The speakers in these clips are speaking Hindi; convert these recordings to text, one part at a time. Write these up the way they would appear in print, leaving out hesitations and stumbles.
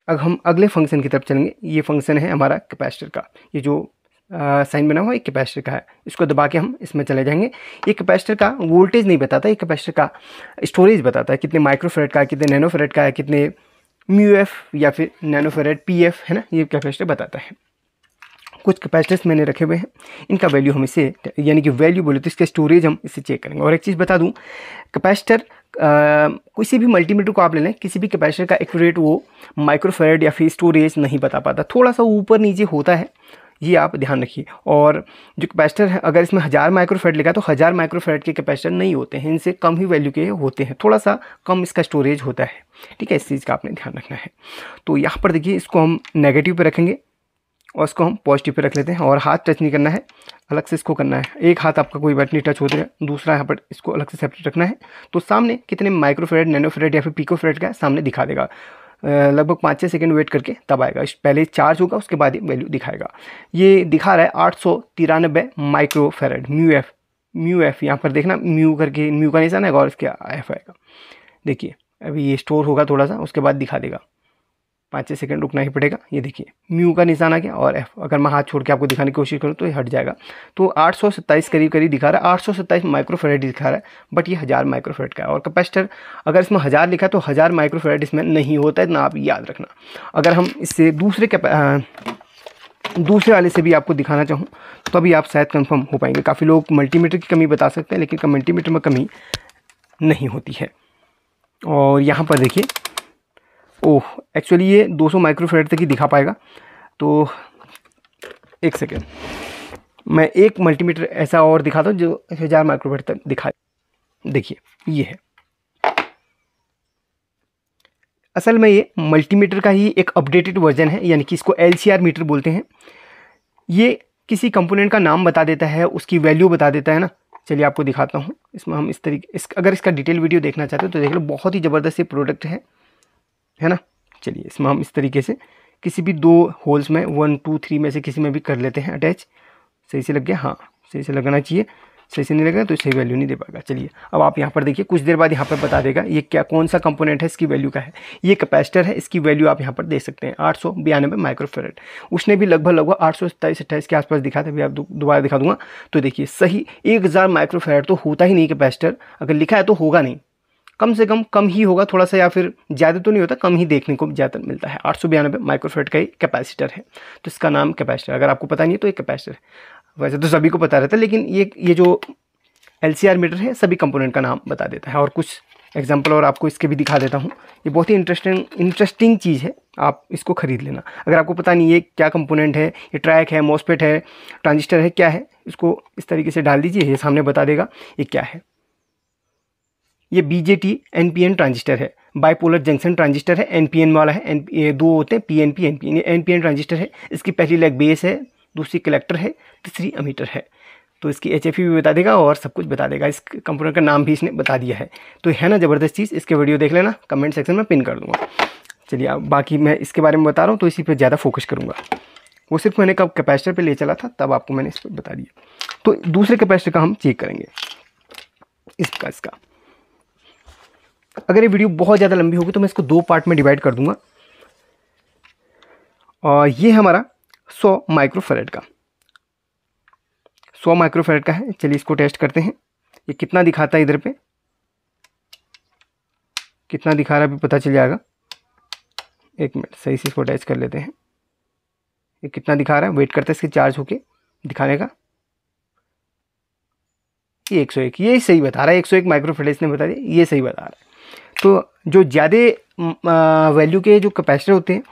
अब हम अगले फंक्शन की तरफ चलेंगे। ये फंक्शन है हमारा कैपेसिटर का, ये जो साइन बना हुआ है कैपेसिटर का है, इसको दबा के हम इसमें चले जाएंगे। ये कैपेसिटर का वोल्टेज नहीं बताता, ये कैपेसिटर का स्टोरेज बताता है, कितने माइक्रोफेरेड का है, कितने नैनोफेरेड का है, कितने म्यू एफ या फिर नैनोफेरेड पी एफ है ना, ये कैपेसिटर बताता है। कुछ कैपेसिटर्स मैंने रखे हुए हैं, इनका वैल्यू हम इसे यानी कि वैल्यू बोले तो इसका स्टोरेज हम इसे चेक करेंगे। और एक चीज़ बता दूं, कैपेसिटर किसी भी मल्टीमीटर को आप ले लें, किसी भी कैपेसिटर का एक्यूरेट वो माइक्रोफेरेड या फिर स्टोरेज नहीं बता पाता, थोड़ा सा ऊपर नीचे होता है, ये आप ध्यान रखिए। और जो कैपेसिटर है अगर इसमें 1000 माइक्रोफेरेड लिखा है तो 1000 माइक्रोफेरेड के कैपेसिटर नहीं होते हैं, इनसे कम ही वैल्यू के होते हैं, थोड़ा सा कम इसका स्टोरेज होता है। ठीक है, इस चीज़ का आपने ध्यान रखना है। तो यहाँ पर देखिए, इसको हम नेगेटिव पे रखेंगे और इसको हम पॉजिटिव पे रख लेते हैं, और हाथ टच नहीं करना है, अलग से इसको करना है। एक हाथ आपका कोई बात नहीं टच होता है, दूसरा यहाँ पर इसको अलग से सेपरेट रखना है। तो सामने कितने माइक्रोफेरेड, नैनोफेरेड या फिर पिकोफेरेड का सामने दिखा देगा। लगभग 5-6 सेकंड वेट करके तब आएगा, पहले चार्ज होगा उसके बाद ही वैल्यू दिखाएगा। ये दिखा रहा है 893 माइक्रोफेरेड म्यू एफ यहाँ पर देखना, म्यू करके म्यू का निशान है और इसके एफ आएगा। देखिए अभी ये स्टोर होगा थोड़ा सा, उसके बाद दिखा देगा, 5-6 सेकंड रुकना ही पड़ेगा। ये देखिए म्यू का निशान आ गया और एफ, अगर मैं हाथ छोड़ के आपको दिखाने की कोशिश करूँ तो ये हट जाएगा। तो 827 करीब दिखा रहा है, 827 माइक्रोफेरेड दिखा रहा है, बट ये 1000 माइक्रोफेरेड का है। और कैपेसिटर अगर इसमें 1000 लिखा है तो 1000 माइक्रोफेरेड इसमें नहीं होता है, इतना आप याद रखना। अगर हम इससे दूसरे वाले से भी आपको दिखाना चाहूँ तो अभी आप शायद कंफर्म हो पाएंगे। काफ़ी लोग मल्टीमीटर की कमी बता सकते हैं, लेकिन मल्टीमीटर में कमी नहीं होती है। और यहाँ पर देखिए, ओह एक्चुअली ये 200 माइक्रोफेरेड तक ही दिखा पाएगा। तो एक सेकेंड, मैं एक मल्टीमीटर ऐसा और दिखाता हूँ जो 1000 माइक्रोफेरेड तक दिखाए। देखिए ये है, असल में ये मल्टीमीटर का ही एक अपडेटेड वर्जन है, यानी कि इसको LCR मीटर बोलते हैं। ये किसी कंपोनेंट का नाम बता देता है, उसकी वैल्यू बता देता है ना। चलिए आपको दिखाता हूँ। इसमें हम इस तरीके अगर इसका डिटेल वीडियो देखना चाहते हो तो देख लो, बहुत ही ज़बरदस्त ये प्रोडक्ट है ना। चलिए इसमें हम इस तरीके से किसी भी 2 होल्स में 1, 2, 3 में से किसी में भी कर लेते हैं अटैच। सही से लग गया, हाँ सही से लगना चाहिए, सही से नहीं लगा तो सही वैल्यू नहीं दे पाएगा। चलिए अब आप यहाँ पर देखिए, कुछ देर बाद यहाँ पर बता देगा ये क्या कौन सा कंपोनेंट है, इसकी वैल्यू क्या है। ये कैपेसिटर है, इसकी वैल्यू आप यहाँ पर देख सकते हैं 892 माइक्रोफेरेड। उसने भी लगभग 827-28 के आसपास दिखा था, अभी आप दोबारा दिखा दूंगा। तो देखिए सही 1000 माइक्रोफेरेड तो होता ही नहीं कैपेसिटर, अगर लिखा है तो होगा नहीं, कम से कम ही होगा थोड़ा सा, या फिर ज़्यादा तो नहीं होता, कम ही देखने को ज़्यादा मिलता है। 892 माइक्रोफेरेड का ही कैपेसिटर है, तो इसका नाम कैपेसिटर। अगर आपको पता नहीं है तो एक कैपेसिटर है, वैसे तो सभी को पता रहता है, लेकिन ये जो LCR मीटर है सभी कंपोनेंट का नाम बता देता है। और कुछ एग्जाम्पल और आपको इसके भी दिखा देता हूँ। ये बहुत ही इंटरेस्टिंग चीज़ है, आप इसको ख़रीद लेना। अगर आपको पता नहीं ये क्या कंपोनेंट है, ये ट्रैक है, मॉसफेट है, ट्रांजिस्टर है, क्या है, इसको इस तरीके से डाल दीजिए, ये सामने बता देगा ये क्या है। ये BJT NPN ट्रांजिस्टर है, बाइपोलर जंक्शन ट्रांजिस्टर है, NPN वाला है, दो होते हैं PNP NPN। ये NPN ट्रांजिस्टर है, इसकी पहली लेग बेस है, दूसरी कलेक्टर है, तीसरी अमीटर है। तो इसकी HFE भी बता देगा और सब कुछ बता देगा, इस कंपोनेंट का नाम भी इसने बता दिया है। तो है ना ज़बरदस्त चीज़, इसके वीडियो देख लेना, कमेंट सेक्शन में पिन कर दूँगा। चलिए अब बाकी मैं इसके बारे में बता रहा हूँ तो इसी पर ज़्यादा फोकस करूँगा। वो सिर्फ मैंने कब कैपेसिटर पर ले चला था तब आपको मैंने इस पर बता दिया। तो दूसरे कैपेसिटर का हम चेक करेंगे, इसका। अगर ये वीडियो बहुत ज़्यादा लंबी होगी तो मैं इसको 2 पार्ट में डिवाइड कर दूंगा। और ये हमारा 100 माइक्रोफेरेड का 100 माइक्रोफेरेड का है। चलिए इसको टेस्ट करते हैं, ये कितना दिखाता है, इधर पे कितना दिखा रहा है अभी पता चल जाएगा। एक मिनट, सही से इसको अटैच कर लेते हैं। ये कितना दिखा रहा है, वेट करते हैं इसके चार्ज होके दिखाने का। ये 101, ये सही बता रहा है, 101 माइक्रोफेरेड इसने बता दिया, ये सही बता रहा है। तो जो ज़्यादा वैल्यू के जो कैपेसिटर होते हैं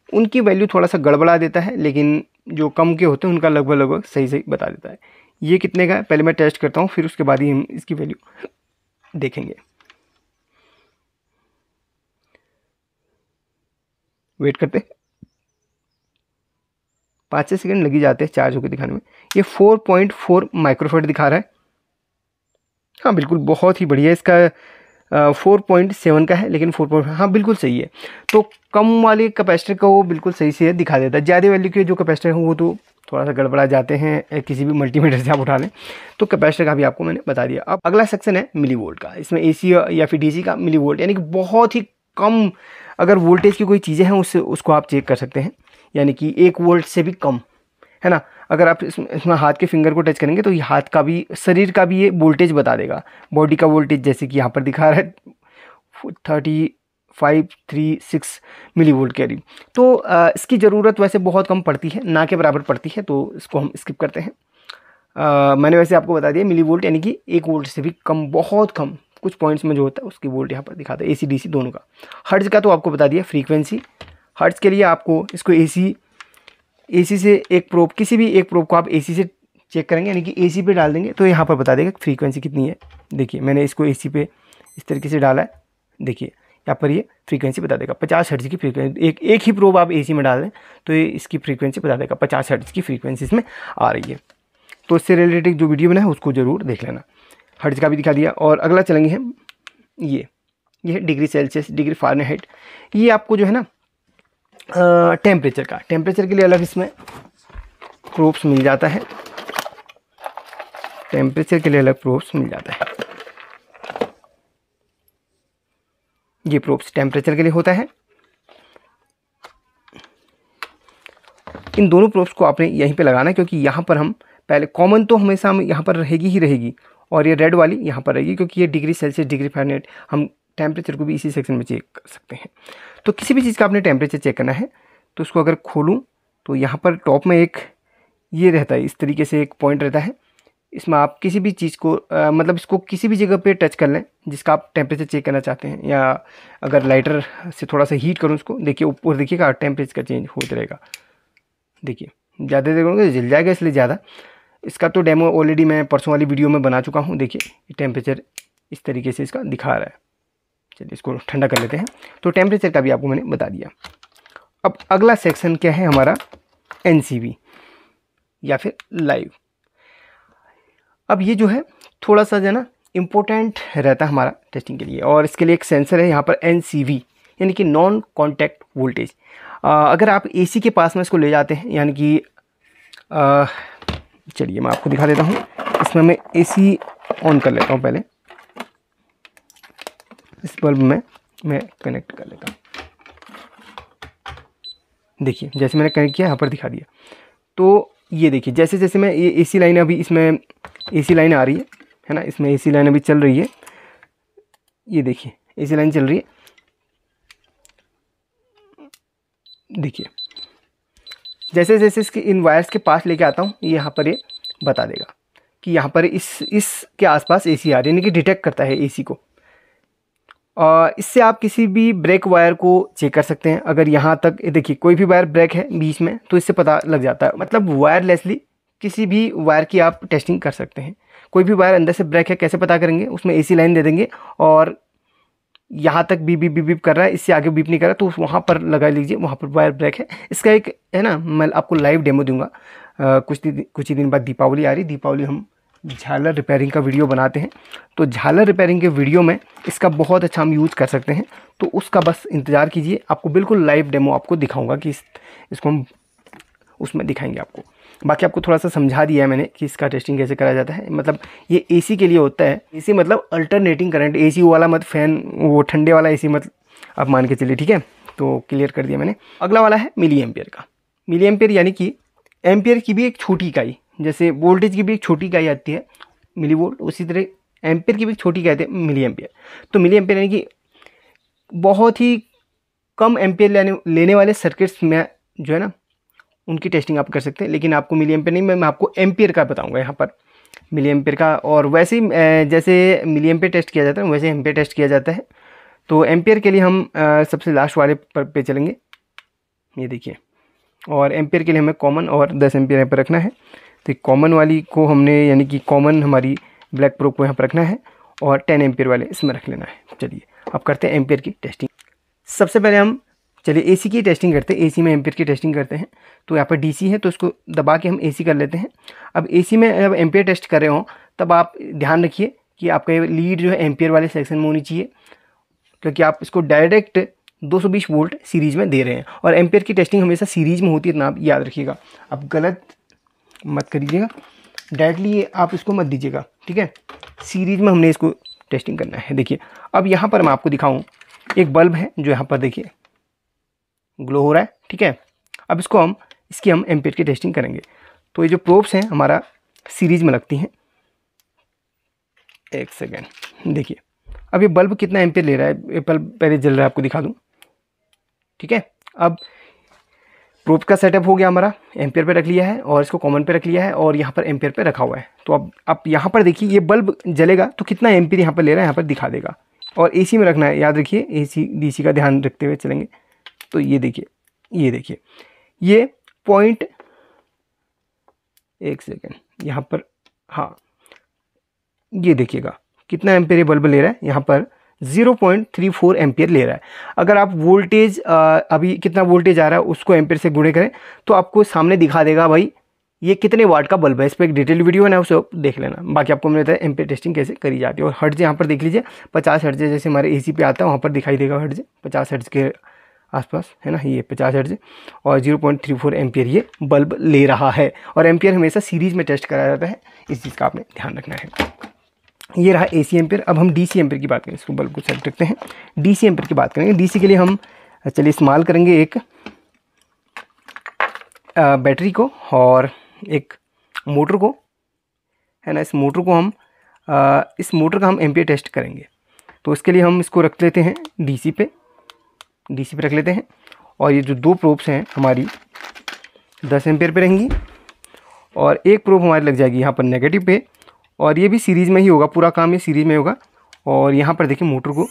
उनकी वैल्यू थोड़ा सा गड़बड़ा देता है, लेकिन जो कम के होते हैं उनका लगभग सही बता देता है। ये कितने का है पहले मैं टेस्ट करता हूँ, फिर उसके बाद ही हम इसकी वैल्यू देखेंगे। वेट करते, 5-6 सेकंड लगी जाते हैं चार्ज होकर दिखाने में। ये 4.4 माइक्रोफेरेड दिखा रहा है, हाँ बिल्कुल बहुत ही बढ़िया। इसका 4.7 का है, लेकिन 4. हाँ बिल्कुल सही है। तो कम वाले कैपेसिटर का वो बिल्कुल सही से दिखा देता है। ज़्यादा वैल्यू के जो कैपेसिटर हैं वो तो थोड़ा सा गड़बड़ा जाते हैं, किसी भी मल्टीमीटर से आप उठा लें। तो कैपेसिटर का भी आपको मैंने बता दिया। अब अगला सेक्शन है मिली वोल्ट का। इसमें AC या फिर DC का मिली वोल्ट, यानी कि बहुत ही कम अगर वोल्टेज की कोई चीज़ें हैं उसको आप चेक कर सकते हैं, यानी कि 1 वोल्ट से भी कम, है ना। अगर आप इसमें हाथ के फिंगर को टच करेंगे तो ये हाथ का भी, शरीर का भी ये वोल्टेज बता देगा, बॉडी का वोल्टेज, जैसे कि यहाँ पर दिखा रहा है 3536 मिली वोल्ट के करीब। तो इसकी ज़रूरत वैसे बहुत कम पड़ती है, ना के बराबर पड़ती है, तो इसको हम स्किप करते हैं। मैंने वैसे आपको बता दिया मिली वोल्ट यानी कि 1 वोल्ट से भी कम, बहुत कम कुछ पॉइंट्स में जो होता है उसकी वोल्ट यहाँ पर दिखाता है, AC DC दोनों का। हर्ट्ज का तो आपको बता दिया, फ्रीक्वेंसी हर्ट्ज के लिए आपको इसको AC से एक प्रोब, किसी भी एक प्रोब को आप AC से चेक करेंगे, यानी कि AC पे डाल देंगे तो यहाँ पर बता देगा फ्रीक्वेंसी कितनी है। देखिए मैंने इसको AC पे इस तरीके से डाला है, देखिए यहाँ पर ये फ्रीक्वेंसी बता देगा 50 हर्ट्ज की फ्रीक्वेंसी। एक ही प्रोब आप AC में डाल दें तो ये इसकी फ्रीक्वेंसी बता देगा 50 हर्ट्ज की फ्रीक्वेंसी इसमें आ रही है। तो इससे रिलेटेड जो वीडियो बना है उसको ज़रूर देख लेना। हर्ट्ज का भी दिखा दिया। और अगला चलेंगे हम, ये है डिग्री सेल्सियस, डिग्री फ़ारेनहाइट। ये आपको जो है ना टेम्परेचर का, टेम्परेचर के लिए अलग इसमें प्रोब्स मिल जाता है, टेम्परेचर के लिए अलग प्रोब्स मिल जाता है। ये प्रोब्स टेम्परेचर के लिए होता है। इन दोनों प्रोब्स को आपने यहीं पे लगाना है, क्योंकि यहाँ पर हम पहले कॉमन तो हमेशा हम यहाँ पर रहेगी ही रहेगी, और ये रेड वाली यहाँ पर रहेगी, क्योंकि ये डिग्री सेल्सियस, डिग्री फ़ारेनहाइट, हम टेम्परेचर को भी इसी सेक्शन में चेक कर सकते हैं। तो किसी भी चीज़ का आपने टेम्परेचर चेक करना है तो उसको अगर खोलूँ तो यहाँ पर टॉप में एक ये रहता है, इस तरीके से एक पॉइंट रहता है, इसमें आप किसी भी चीज़ को मतलब इसको किसी भी जगह पे टच कर लें जिसका आप टेम्परेचर चेक करना चाहते हैं, या अगर लाइटर से थोड़ा सा हीट करूँ उसको, देखिए ऊपर देखिएगा टेम्परेचर का चेंज होता रहेगा। देखिए ज़्यादा देर करूँगा जल जाएगा, इसलिए ज़्यादा, इसका तो डेमो ऑलरेडी मैं परसों वाली वीडियो में बना चुका हूँ। देखिए टेम्परेचर इस तरीके से इसका दिखा रहा है। चलिए इसको ठंडा कर लेते हैं। तो टेम्परेचर का भी आपको मैंने बता दिया। अब अगला सेक्शन क्या है हमारा, NCV या फिर लाइव। अब ये जो है थोड़ा सा जो है ना इम्पोर्टेंट रहता है हमारा टेस्टिंग के लिए, और इसके लिए एक सेंसर है यहाँ पर NCV, यानी कि नॉन कॉन्टैक्ट वोल्टेज। अगर आप AC के पास में इसको ले जाते हैं, यानी कि चलिए मैं आपको दिखा देता हूँ। इसमें मैं AC ऑन कर लेता हूँ पहले, इस बल्ब में मैं कनेक्ट कर लेता हूँ। देखिए जैसे मैंने कनेक्ट किया यहाँ पर दिखा दिया। तो ये देखिए जैसे जैसे मैं ये AC लाइन, अभी इसमें AC लाइन आ रही है ना, इसमें AC लाइन अभी चल रही है, ये देखिए AC लाइन चल रही है। देखिए जैसे जैसे इसके इन वायर्स के पास लेके आता हूँ, ये यहाँ पर ये बता देगा कि यहाँ पर इसके आसपास AC आ रही है, यानी कि डिटेक्ट करता है AC को। इससे आप किसी भी ब्रेक वायर को चेक कर सकते हैं। अगर यहाँ तक देखिए कोई भी वायर ब्रेक है बीच में तो इससे पता लग जाता है, मतलब वायरलेसली किसी भी वायर की आप टेस्टिंग कर सकते हैं। कोई भी वायर अंदर से ब्रेक है कैसे पता करेंगे, उसमें AC लाइन दे देंगे और यहाँ तक बीप बीप बीप बीप कर रहा है, इससे आगे बीप नहीं कर रहा, तो वहाँ पर लगा लीजिए, वहाँ पर वायर ब्रेक है। इसका एक है ना, मैं आपको लाइव डेमो दूंगा। कुछ ही दिन बाद दीपावली आ रही, दीपावली हम झालर रिपेयरिंग का वीडियो बनाते हैं, तो झालर रिपेयरिंग के वीडियो में इसका बहुत अच्छा हम यूज़ कर सकते हैं। तो उसका बस इंतज़ार कीजिए, आपको बिल्कुल लाइव डेमो आपको दिखाऊंगा कि इसको हम उसमें दिखाएंगे आपको। बाकी आपको थोड़ा सा समझा दिया है मैंने कि इसका टेस्टिंग कैसे करा जाता है। मतलब ये AC के लिए होता है, AC मतलब अल्टरनेटिंग करंट, AC वाला मत, फैन वो ठंडे वाला AC मत आप मान के चलिए, ठीक है। तो क्लियर कर दिया मैंने। अगला वाला है मिली एम्पियर का। मिली एम्पियर यानी कि एम्पियर की भी एक छोटी इकाई, जैसे वोल्टेज की भी एक छोटी इकाई आती है मिली वोल्ट, उसी तरह एम्पियर की भी एक छोटी इकाई आती है मिली एम्पियर। तो मिली एम्पियर यानी कि बहुत ही कम एम्पियर लेने वाले सर्किट्स में जो है ना उनकी टेस्टिंग आप कर सकते हैं। लेकिन आपको मिली एम्पियर नहीं, मैं आपको एम्पियर का बताऊंगा यहाँ पर, मिली एम्पियर का। और वैसे ही जैसे मिली एम्पियर टेस्ट किया जाता है वैसे एम्पियर टेस्ट किया जाता है। तो एम्पियर के लिए हम सबसे लास्ट वाले पे चलेंगे, ये देखिए। और एम्पियर के लिए हमें कॉमन और 10 एम्पियर यहाँ पर रखना है। तो कॉमन वाली को हमने, यानी कि कॉमन हमारी ब्लैक प्रो को यहाँ पर रखना है और 10 एम्पियर वाले इसमें रख लेना है। चलिए अब करते हैं एम्पियर की टेस्टिंग। सबसे पहले हम चलिए AC की टेस्टिंग करते हैं। AC में एम्पियर की टेस्टिंग करते हैं। तो यहाँ पर DC है तो इसको दबा के हम AC कर लेते हैं। अब AC में जब एम्पियर टेस्ट कर रहे हो तब आप ध्यान रखिए कि आपका लीड जो है एम्पियर वाले सेक्शन में होनी चाहिए, क्योंकि आप इसको डायरेक्ट 220 वोल्ट सीरीज़ में दे रहे हैं। और एम्पियर की टेस्टिंग हमेशा सीरीज़ में होती है, इतना आप याद रखिएगा। आप गलत मत करिएगा, डायरेक्टली आप इसको मत दीजिएगा, ठीक है। सीरीज़ में हमने इसको टेस्टिंग करना है। देखिए अब यहाँ पर मैं आपको दिखाऊँ एक बल्ब है जो यहाँ पर देखिए ग्लो हो रहा है, ठीक है। अब इसकी हम एम्पियर की टेस्टिंग करेंगे। तो ये जो प्रोब्स हैं हमारा सीरीज में लगती हैं। एक सेकेंड, देखिए अब ये बल्ब कितना एम्पियर ले रहा है, ये बल्ब पहले जल रहा है, आपको दिखा दूँ, ठीक है। अब प्रोब का सेटअप हो गया हमारा, एम्पियर पे रख लिया है और इसको कॉमन पे रख लिया है और यहाँ पर एम्पियर पे रखा हुआ है। तो अब आप यहाँ पर देखिए ये बल्ब जलेगा तो कितना एम्पियर यहाँ पर ले रहा है यहाँ पर दिखा देगा। और एसी में रखना है, याद रखिए एसी डीसी का ध्यान रखते हुए चलेंगे। तो ये देखिए ये पॉइंट, एक सेकेंड यहाँ पर, हाँ ये देखिएगा कितना एम्पियर ये बल्ब ले रहा है, यहाँ पर 0.34 एम्पियर ले रहा है। अगर आप वोल्टेज अभी कितना वोल्टेज आ रहा है उसको एम्पियर से गुणे करें तो आपको सामने दिखा देगा भाई ये कितने वाट का बल्ब है। इस पर एक डिटेल वीडियो है ना, उसे आप देख लेना। बाकी आपको मैंने बताया एम्पियर टेस्टिंग कैसे करी जाती है। और हर्ट्ज यहाँ पर देख लीजिए 50 हर्ट्ज जैसे हमारे एसी पे आता है वहाँ पर दिखाई देगा हर्ट्ज 50 हर्ट्ज के आसपास है ना, ये 50 हर्ट्ज और 0.34 एम्पियर ये बल्ब ले रहा है। और एम्पियर हमेशा सीरीज में टेस्ट कराया जाता है, इस चीज़ का आपने ध्यान रखना है। ये रहा एसी एम्पियर। अब हम डीसी एम्पियर की बात करें, इसको बल्ब को सेलेक्ट रखते हैं। डीसी एम्पियर की बात करेंगे। डीसी के लिए हम चलिए इस्तेमाल करेंगे एक बैटरी को और एक मोटर को, है ना। इस मोटर का हम एम्पियर टेस्ट करेंगे। तो इसके लिए हम इसको रख लेते हैं डीसी पे रख लेते हैं। और ये जो दो प्रोब्स हैं हमारी 10 एम्पियर पे रहेंगी और एक प्रोब हमारी लग जाएगी यहाँ पर नेगेटिव पे, और ये भी सीरीज़ में ही होगा, पूरा काम ये सीरीज़ में होगा। और यहाँ पर देखिए मोटर को,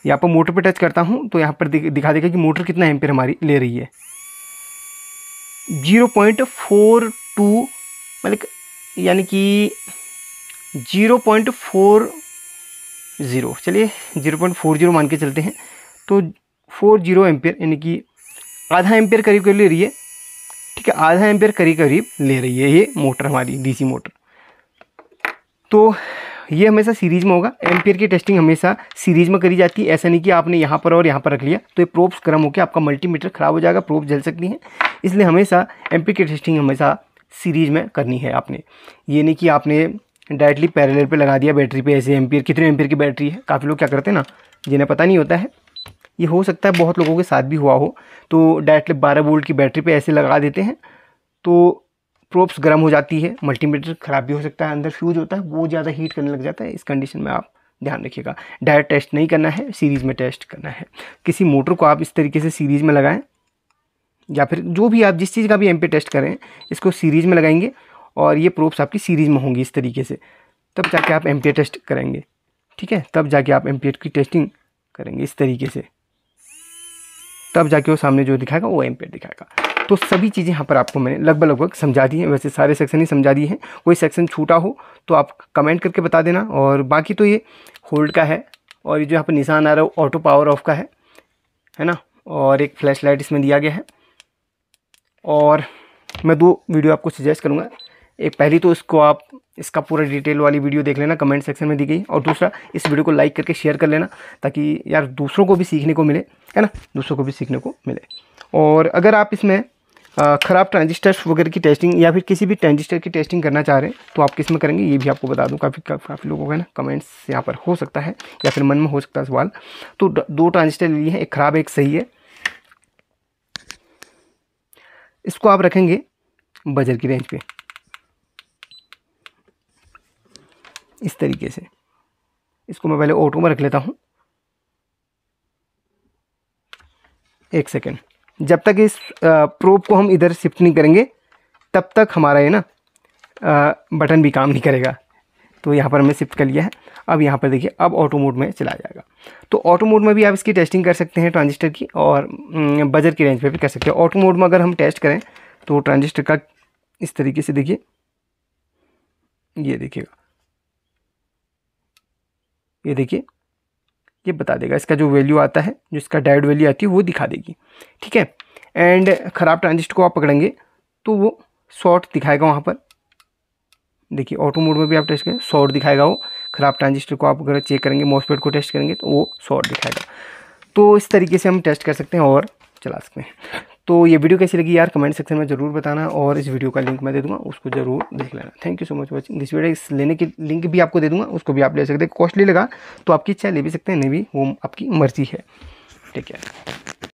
यहाँ पर मोटर पे टच करता हूँ तो यहाँ पर दिखा देगा कि मोटर कितना एम्पियर हमारी ले रही है, 0.42, मतलब यानी कि 0.40, चलिए 0.40 मान के चलते हैं। तो 40 एम्पियर यानी कि आधा एम्पियर करीब ले रही है, ठीक है, आधा एम्पियर करीब ले रही है ये मोटर हमारी डीसी मोटर। तो ये हमेशा सीरीज़ में होगा। एम्पियर की टेस्टिंग हमेशा सीरीज़ में करी जाती है। ऐसा नहीं कि आपने यहाँ पर और यहाँ पर रख लिया तो ये प्रोब्स गर्म होकर आपका मल्टीमीटर ख़राब हो जाएगा, प्रोब जल सकती हैं। इसलिए हमेशा एम्पियर की टेस्टिंग हमेशा सीरीज़ में करनी है आपने। ये नहीं कि आपने डायरेक्टली पैरेलल पे लगा दिया बैटरी पे, ऐसे एम्पियर कितने एम्पियर की बैटरी है। काफ़ी लोग क्या करते हैं ना, जिन्हें पता नहीं होता है, ये हो सकता है बहुत लोगों के साथ भी हुआ हो, तो डायरेक्टली 12 वोल्ट की बैटरी पे ऐसे लगा देते हैं तो प्रोब्स गर्म हो जाती है, मल्टीमीटर ख़राब भी हो सकता है, अंदर फ्यूज होता है वो ज़्यादा हीट करने लग जाता है। इस कंडीशन में आप ध्यान रखिएगा, डायरेक्ट टेस्ट नहीं करना है, सीरीज़ में टेस्ट करना है। किसी मोटर को आप इस तरीके से सीरीज़ में लगाएं, या फिर जो भी आप जिस चीज़ का भी एम्पियर टेस्ट करें इसको सीरीज़ में लगाएंगे और ये प्रोब्स आपकी सीरीज़ में होंगी इस तरीके से, तब जाके आप एम्पियर टेस्ट करेंगे, ठीक है। तब जाके आप एम्पियर की टेस्टिंग करेंगे इस तरीके से, तब जाके वो सामने जो दिखाएगा वो एम्पियर दिखाएगा। तो सभी चीज़ें यहाँ पर आपको मैंने लगभग समझा दी हैं। वैसे सारे सेक्शन ही समझा दिए हैं, कोई सेक्शन छूटा हो तो आप कमेंट करके बता देना। और बाकी तो ये होल्ड का है और ये जो यहाँ पर निशान आ रहा है वो ऑटो पावर ऑफ का है ना। और एक फ्लैश लाइट इसमें दिया गया है। और मैं 2 वीडियो आपको सजेस्ट करूँगा। एक पहली तो इसका पूरा डिटेल वाली वीडियो देख लेना, कमेंट सेक्शन में दी गई। और दूसरा इस वीडियो को लाइक करके शेयर कर लेना ताकि यार दूसरों को भी सीखने को मिले, है ना, दूसरों को भी सीखने को मिले। और अगर आप इसमें ख़राब ट्रांजिस्टर्स वगैरह की टेस्टिंग या फिर किसी भी ट्रांजिस्टर की टेस्टिंग करना चाह रहे हैं तो आप किस में करेंगे ये भी आपको बता दूं। काफ़ी लोगों का ना कमेंट्स यहाँ पर हो सकता है या फिर मन में हो सकता है सवाल। तो 2 ट्रांजिस्टर लिए हैं, एक ख़राब है एक सही है। इसको आप रखेंगे बजर की रेंज पे इस तरीके से। इसको मैं पहले ऑटो में रख लेता हूँ, एक सेकेंड। जब तक इस प्रोब को हम इधर शिफ्ट नहीं करेंगे तब तक हमारा ये ना बटन भी काम नहीं करेगा। तो यहाँ पर हमने शिफ्ट कर लिया है। अब यहाँ पर देखिए अब ऑटो मोड में चला जाएगा। तो ऑटो मोड में भी आप इसकी टेस्टिंग कर सकते हैं ट्रांजिस्टर की, और बजर की रेंज पे भी कर सकते हैं। ऑटो मोड में अगर हम टेस्ट करें तो ट्रांजिस्टर का इस तरीके से देखिए, ये देखिएगा, ये देखिए, ये बता देगा इसका जो वैल्यू आता है, जो इसका डायोड वैल्यू आती है वो दिखा देगी, ठीक है। एंड ख़राब ट्रांजिस्टर को आप पकड़ेंगे तो वो शॉर्ट दिखाएगा वहाँ पर। देखिए ऑटो मोड में भी आप टेस्ट करें, शॉर्ट दिखाएगा वो। ख़राब ट्रांजिस्टर को आप अगर चेक करेंगे, मॉसफेट को टेस्ट करेंगे तो वो शॉर्ट दिखाएगा। तो इस तरीके से हम टेस्ट कर सकते हैं और चला सकते हैं। तो ये वीडियो कैसी लगी यार कमेंट सेक्शन में ज़रूर बताना, और इस वीडियो का लिंक मैं दे दूँगा, उसको ज़रूर देख लेना। Thank you so much watching this video. इस लेने की लिंक भी आपको दे दूँगा, उसको भी आप ले सकते हैं। कॉस्टली लगा तो आपकी इच्छा ले भी सकते हैं, नहीं भी वो आपकी मर्जी है। Take care.